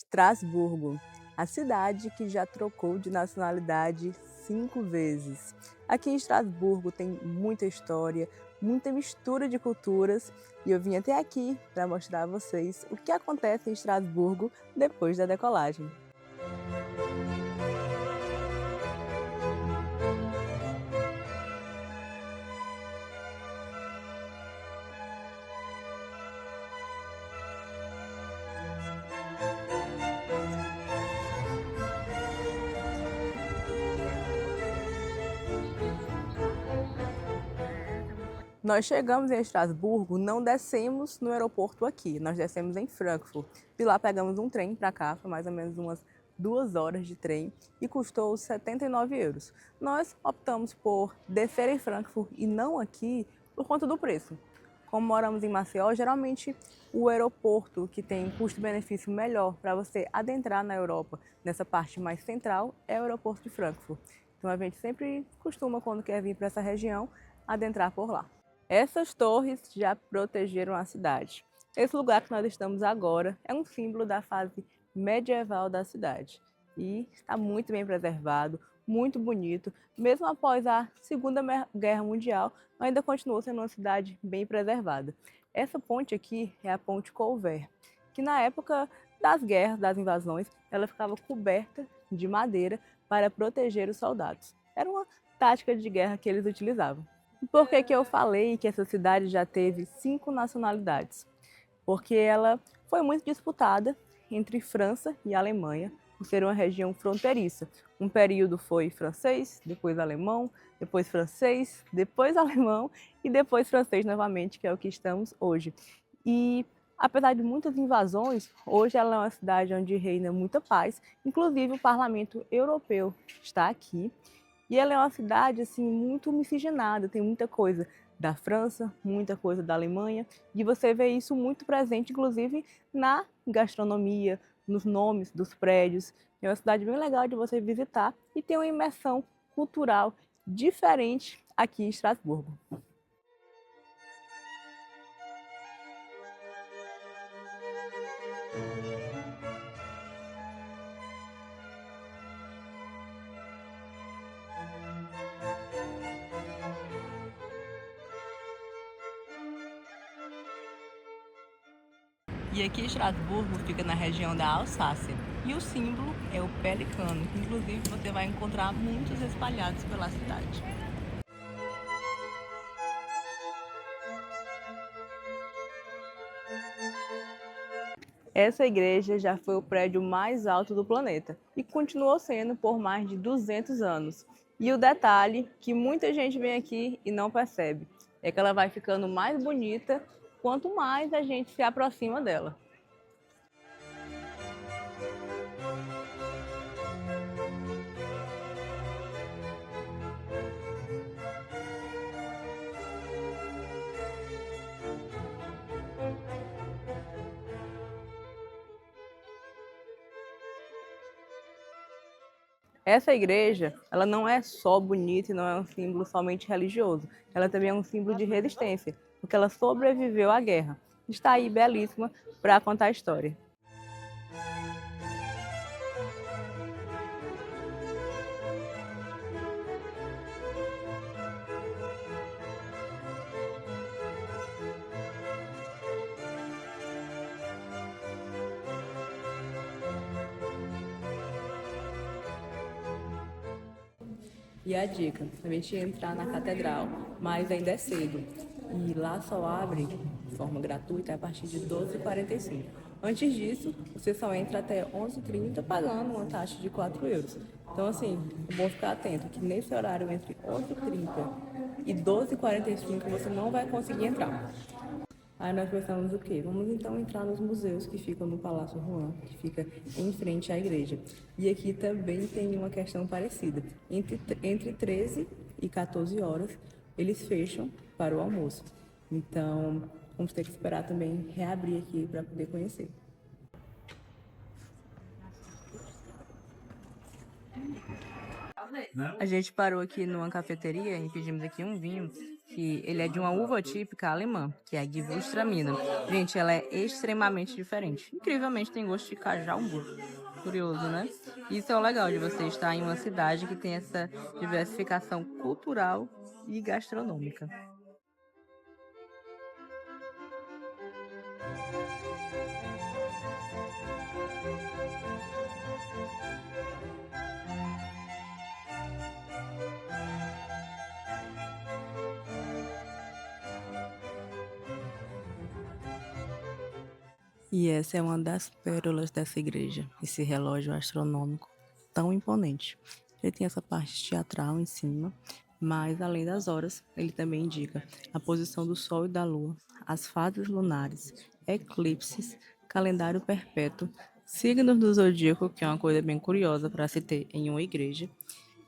Estrasburgo, a cidade que já trocou de nacionalidade 5 vezes. Aqui em Estrasburgo tem muita história, muita mistura de culturas e eu vim até aqui para mostrar a vocês o que acontece em Estrasburgo depois da decolagem. Nós chegamos em Estrasburgo, não descemos no aeroporto aqui, nós descemos em Frankfurt. De lá pegamos um trem para cá, foi mais ou menos umas 2 horas de trem e custou 79 euros. Nós optamos por descer em Frankfurt e não aqui por conta do preço. Como moramos em Maceió, geralmente o aeroporto que tem um custo-benefício melhor para você adentrar na Europa, nessa parte mais central, é o aeroporto de Frankfurt. Então a gente sempre costuma, quando quer vir para essa região, adentrar por lá. Essas torres já protegeram a cidade. Esse lugar que nós estamos agora é um símbolo da fase medieval da cidade e está muito bem preservado, muito bonito. Mesmo após a Segunda Guerra Mundial, ainda continua sendo uma cidade bem preservada. Essa ponte aqui é a Ponte Colbert, que na época das guerras, das invasões, ela ficava coberta de madeira para proteger os soldados. Era uma tática de guerra que eles utilizavam. Por que eu falei que essa cidade já teve 5 nacionalidades? Porque ela foi muito disputada entre França e Alemanha, por ser uma região fronteiriça. Um período foi francês, depois alemão, depois francês, depois alemão e depois francês novamente, que é o que estamos hoje. E apesar de muitas invasões, hoje ela é uma cidade onde reina muita paz, inclusive o Parlamento Europeu está aqui. E ela é uma cidade assim muito miscigenada, tem muita coisa da França, muita coisa da Alemanha, e você vê isso muito presente, inclusive na gastronomia, nos nomes dos prédios. É uma cidade bem legal de você visitar e tem uma imersão cultural diferente aqui em Estrasburgo. E aqui em Estrasburgo fica na região da Alsácia. E o símbolo é o pelicano, que inclusive você vai encontrar muitos espalhados pela cidade. Essa igreja já foi o prédio mais alto do planeta e continuou sendo por mais de 200 anos. E o detalhe que muita gente vem aqui e não percebe é que ela vai ficando mais bonita quanto mais a gente se aproxima dela. Essa igreja, ela não é só bonita e não é um símbolo somente religioso, ela também é um símbolo de resistência, porque ela sobreviveu à guerra. Está aí belíssima para contar a história. E a dica, a gente entrar na catedral, mas ainda é cedo. E lá só abre de forma gratuita a partir de 12h45. Antes disso, você só entra até 11h30 pagando uma taxa de 4 euros. Então, assim, é bom ficar atento que nesse horário entre 11h30 e 12h45 você não vai conseguir entrar. Aí nós pensamos o quê? Vamos então entrar nos museus que ficam no Palácio Juan, que fica em frente à igreja. E aqui também tem uma questão parecida. Entre 13 e 14 horas, eles fecham para o almoço. Então, vamos ter que esperar também reabrir aqui para poder conhecer. A gente parou aqui numa cafeteria e pedimos aqui um vinho. que ele é de uma uva típica alemã, que é a Gewürztraminer. Gente, ela é extremamente diferente. Incrivelmente tem gosto de cajambu. Curioso, né? Isso é o legal de você estar em uma cidade que tem essa diversificação cultural e gastronômica. E essa é uma das pérolas dessa igreja, esse relógio astronômico tão imponente. Ele tem essa parte teatral em cima, mas além das horas, ele também indica a posição do Sol e da Lua, as fases lunares, eclipses, calendário perpétuo, signos do zodíaco, que é uma coisa bem curiosa para se ter em uma igreja,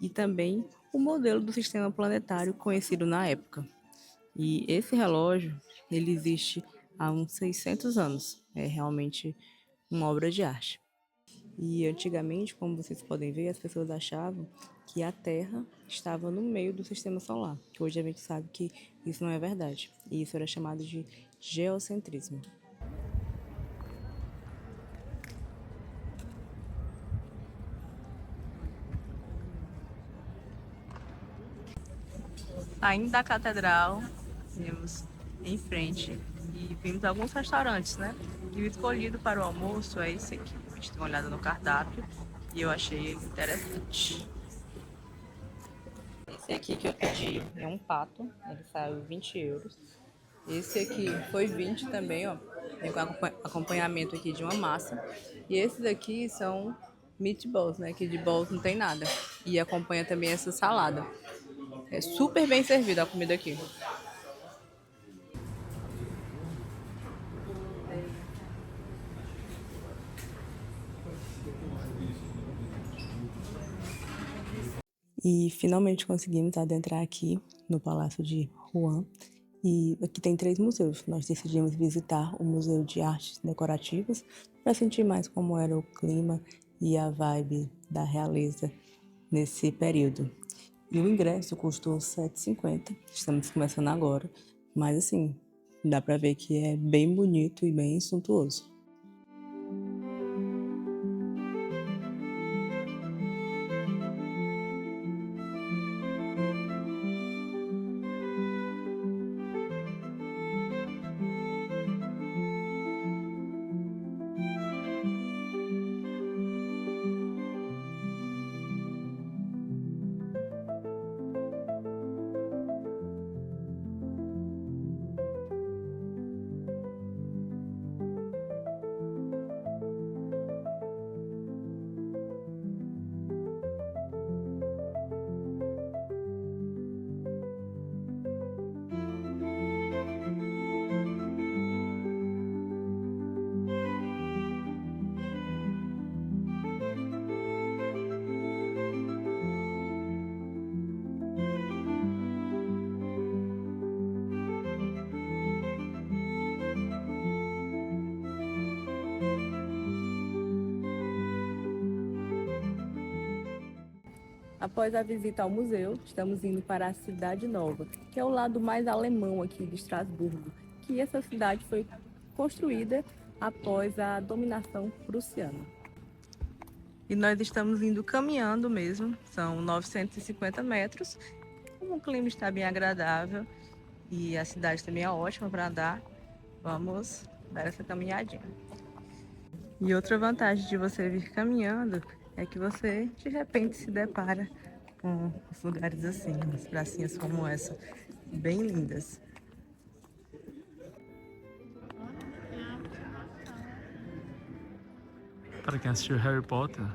e também o modelo do sistema planetário conhecido na época. E esse relógio, ele existe há uns 600 anos. É realmente uma obra de arte. E antigamente, como vocês podem ver, as pessoas achavam que a Terra estava no meio do sistema solar. Que hoje a gente sabe que isso não é verdade. E isso era chamado de geocentrismo. Saindo da catedral, temos em frente e vimos alguns restaurantes, né? E o escolhido para o almoço é esse aqui. A gente deu uma olhada no cardápio e eu achei ele interessante. Esse aqui que eu pedi é um pato, ele saiu 20 euros. Esse aqui foi 20 também, ó. Tem com acompanhamento aqui de uma massa. E esses aqui são meatballs, né? Que de balls não tem nada. E acompanha também essa salada. É super bem servida a comida aqui. E finalmente conseguimos adentrar aqui no Palácio de Rouen. E aqui tem 3 museus. Nós decidimos visitar o Museu de Artes Decorativas para sentir mais como era o clima e a vibe da realeza nesse período. E o ingresso custou R$ 7,50. Estamos começando agora, mas assim, dá para ver que é bem bonito e bem suntuoso. Após a visita ao museu, estamos indo para a Cidade Nova, que é o lado mais alemão aqui de Estrasburgo, que essa cidade foi construída após a dominação prussiana. E nós estamos indo caminhando mesmo, são 950 metros, o clima está bem agradável e a cidade também é ótima para andar. Vamos dar essa caminhadinha. E outra vantagem de você vir caminhando é que você de repente se depara com os lugares assim, umas pracinhas como essa, bem lindas. Para quem assistiu Harry Potter,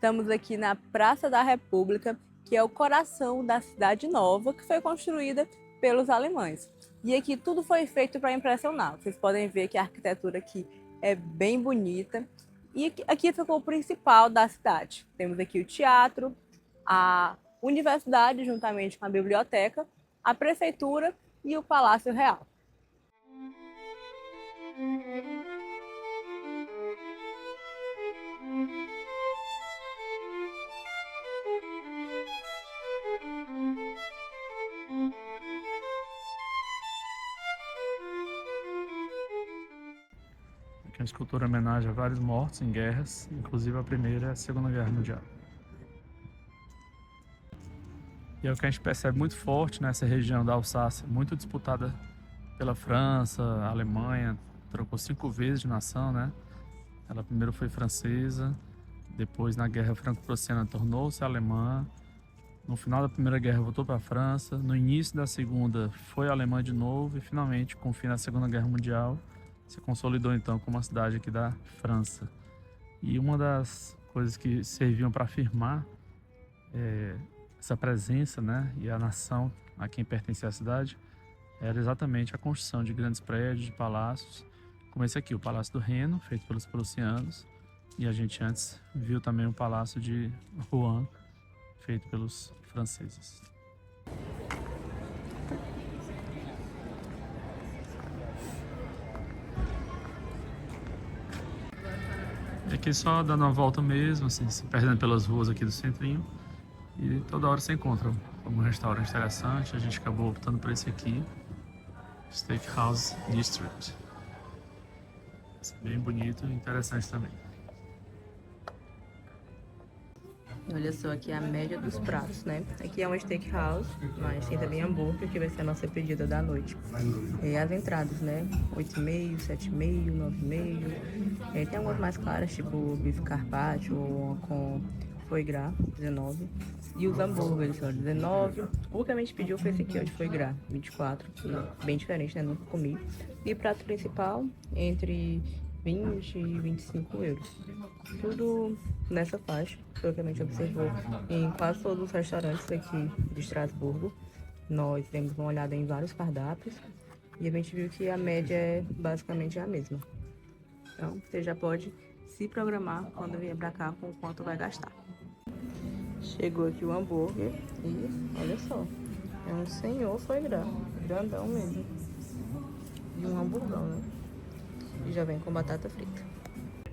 Estamos aqui na Praça da República, que é o coração da Cidade Nova, que foi construída pelos alemães. E aqui tudo foi feito para impressionar. Vocês podem ver que a arquitetura aqui é bem bonita E aqui ficou o principal da cidade. Temos aqui o teatro, a universidade, juntamente com a biblioteca, a prefeitura e o Palácio Real. Que é uma escultura em homenagem a vários mortos em guerras, inclusive a Primeira e a Segunda Guerra Mundial. E é o que a gente percebe muito forte nessa região da Alsácia, muito disputada pela França, a Alemanha, trocou 5 vezes de nação, né? Ela primeiro foi francesa, depois na Guerra Franco-Prussiana tornou-se alemã, no final da Primeira Guerra voltou para a França, no início da Segunda foi alemã de novo e finalmente, com o fim da Segunda Guerra Mundial, se consolidou então como uma cidade aqui da França. E uma das coisas que serviam para afirmar essa presença, né, e a nação a quem pertencia à cidade era exatamente a construção de grandes prédios, de palácios, como esse aqui, o Palácio do Reno, feito pelos prussianos, e a gente antes viu também o Palácio de Rouen, feito pelos franceses. E aqui só dando uma volta mesmo, assim, se perdendo pelas ruas aqui do centrinho, e toda hora você encontra um restaurante interessante. A gente acabou optando por esse aqui, Steakhouse District. Esse é bem bonito e interessante também. Olha só aqui a média dos pratos, né? Aqui é uma steakhouse, mas tem também hambúrguer, que vai ser a nossa pedida da noite. E as entradas, né? 8,5, 7,5, 9,5. Tem algumas mais claras, tipo bife carpaccio ou com foie gras, 19. E os hambúrgueres são 19. O que a gente pediu foi esse aqui, ó, de foie gras, 24. Bem diferente, né? Nunca comi. E prato principal, entre 20 e 25 euros. Tudo nessa faixa, pelo que a gente observou em quase todos os restaurantes aqui de Estrasburgo. Nós demos uma olhada em vários cardápios e a gente viu que a média é basicamente a mesma. Então, você já pode se programar quando vier pra cá com quanto vai gastar. Chegou aqui o hambúrguer e olha só, é um senhor foie gras, grandão mesmo. E um hamburgão, né? E já vem com batata frita.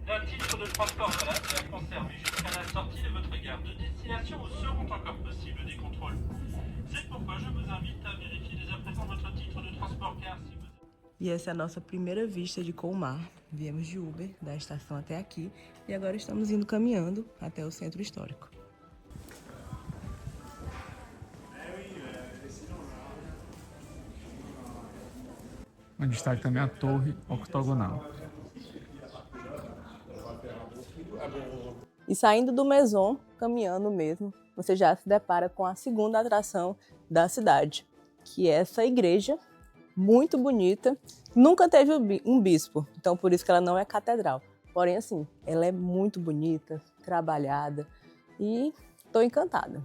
Un titre de transport valable est conservé jusqu'à la sortie de votre gare de destination ou seront encore possibles des contrôles. C'est pourquoi je vous invite à vérifier dès à présent votre titre de transport car si vous... E essa é a nossa primeira vista de Colmar. Viemos de Uber da estação até aqui e agora estamos indo caminhando até o centro histórico. Um destaque também a torre octogonal. E saindo do Maison, caminhando mesmo, você já se depara com a segunda atração da cidade, que é essa igreja muito bonita. Nunca teve um bispo, então por isso que ela não é catedral. Porém, assim, ela é muito bonita, trabalhada e estou encantada.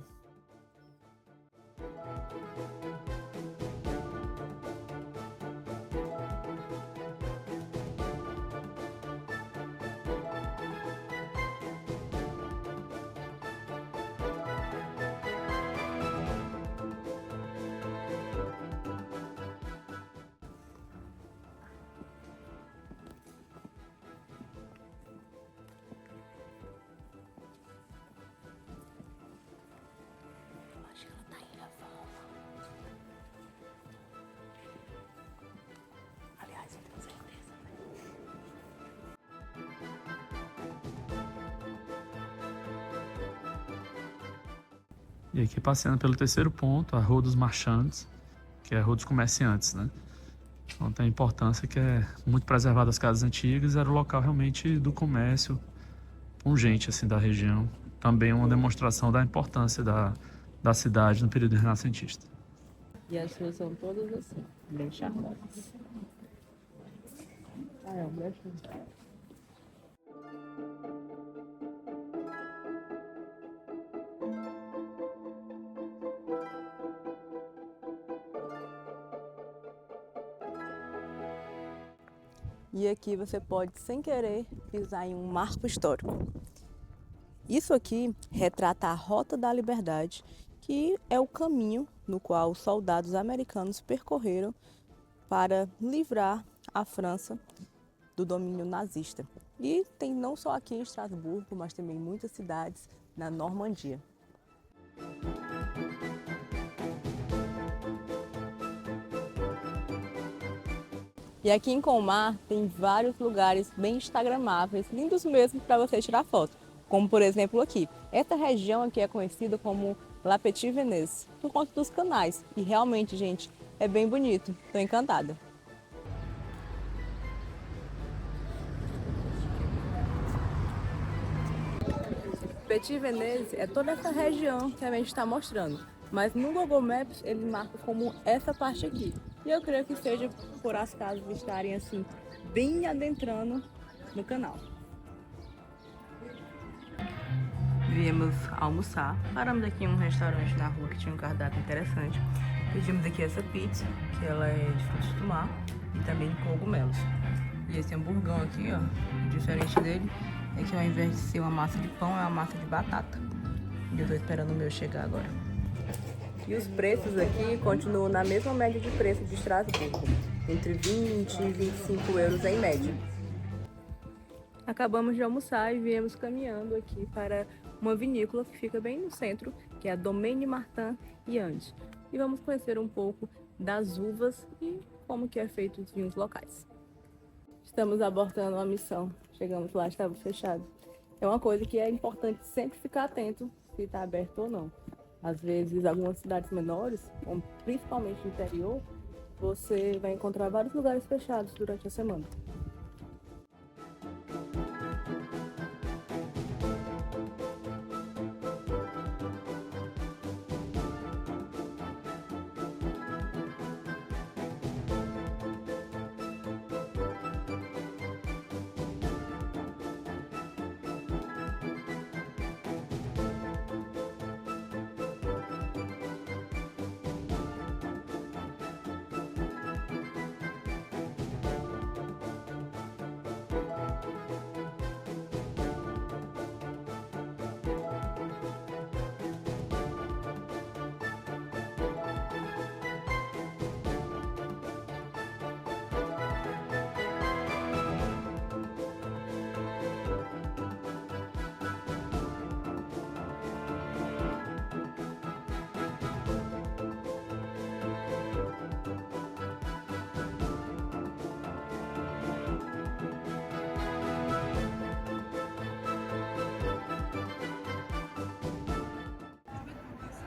E aqui passeando pelo terceiro ponto, a Rua dos Marchands, que é a Rua dos Comerciantes, né? Então tem a importância que é muito preservada as casas antigas, era o local realmente do comércio pungente assim, da região. Também uma demonstração da importância da cidade no período renascentista. E as ruas são todas assim, bem charmosas. É um brechó. e aqui você pode, sem querer, pisar em um marco histórico. Isso aqui retrata a Rota da Liberdade, que é o caminho no qual os soldados americanos percorreram para livrar a França do domínio nazista. E tem não só aqui em Estrasburgo, mas também em muitas cidades na Normandia. E aqui em Colmar tem vários lugares bem instagramáveis, lindos mesmo para você tirar foto. Como por exemplo aqui. Essa região aqui é conhecida como La Petite Venise, por conta dos canais. E realmente, gente, é bem bonito. Estou encantada. Petite Venise é toda essa região que a gente está mostrando. Mas no Google Maps ele marca como essa parte aqui. E eu creio que seja por as casas estarem assim, bem adentrando no canal. Viemos almoçar, paramos aqui em um restaurante na rua que tinha um cardápio interessante. Pedimos aqui essa pizza, que ela é de frutos do mar e também cogumelos. E esse hamburgão aqui, ó, o diferente dele é que ao invés de ser uma massa de pão, é uma massa de batata. E eu tô esperando o meu chegar agora. E os preços aqui continuam na mesma média de preço de Estrasburgo, entre 20 e 25 euros em média. Acabamos de almoçar e viemos caminhando aqui para uma vinícola que fica bem no centro, que é a Domaine Martin e Andes. E vamos conhecer um pouco das uvas e como que é feito os vinhos locais. Estamos abortando uma missão. Chegamos lá, estava fechado. É uma coisa que é importante sempre ficar atento se está aberto ou não. Às vezes, algumas cidades menores, como principalmente no interior, você vai encontrar vários lugares fechados durante a semana.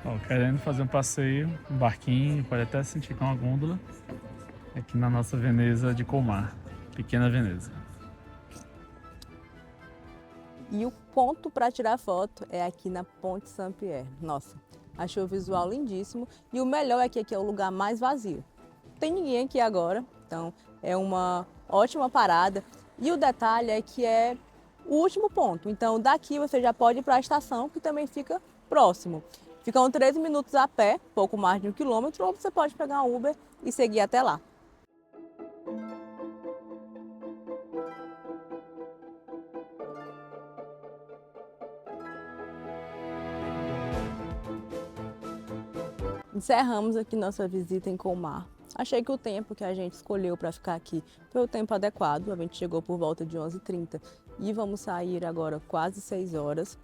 Ó, querendo fazer um passeio, um barquinho, pode até sentir com uma gôndola, aqui na nossa Veneza de Colmar, pequena Veneza. E o ponto para tirar foto é aqui na Ponte Saint-Pierre. Nossa, achei o visual lindíssimo e o melhor é que aqui é o lugar mais vazio. Não tem ninguém aqui agora, então é uma ótima parada. E o detalhe é que é o último ponto, então daqui você já pode ir para a estação, que também fica próximo. Ficam 13 minutos a pé, pouco mais de 1 quilômetro, ou você pode pegar um Uber e seguir até lá. Encerramos aqui nossa visita em Colmar. Achei que o tempo que a gente escolheu para ficar aqui foi o tempo adequado. A gente chegou por volta de 11h30 e vamos sair agora quase 6 horas.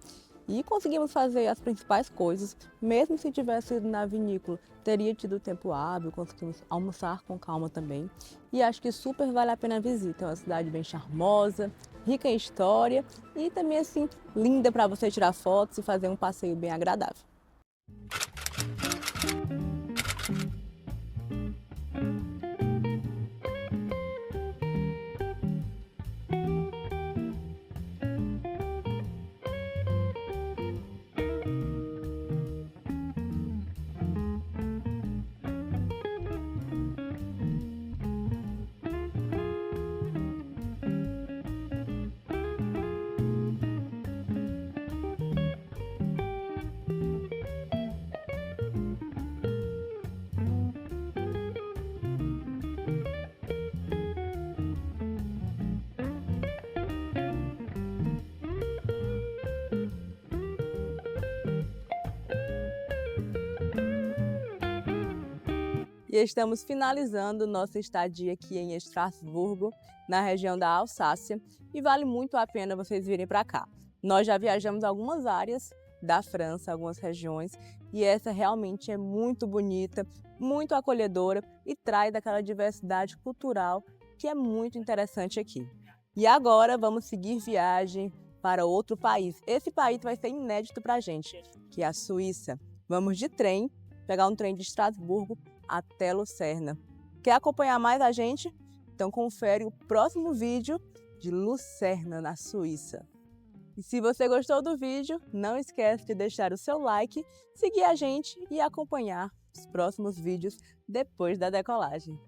E conseguimos fazer as principais coisas, mesmo se tivesse ido na vinícola, teria tido tempo hábil, conseguimos almoçar com calma também. E acho que super vale a pena a visita, é uma cidade bem charmosa, rica em história e também assim, linda para você tirar fotos e fazer um passeio bem agradável. E estamos finalizando nossa estadia aqui em Estrasburgo, na região da Alsácia, e vale muito a pena vocês virem para cá. Nós já viajamos algumas áreas da França, algumas regiões, e essa realmente é muito bonita, muito acolhedora e traz aquela diversidade cultural que é muito interessante aqui. E agora vamos seguir viagem para outro país. Esse país vai ser inédito para a gente, que é a Suíça. Vamos de trem, pegar um trem de Estrasburgo até Lucerna. Quer acompanhar mais a gente? Então confere o próximo vídeo de Lucerna, na Suíça. E se você gostou do vídeo, não esquece de deixar o seu like, seguir a gente e acompanhar os próximos vídeos depois da decolagem.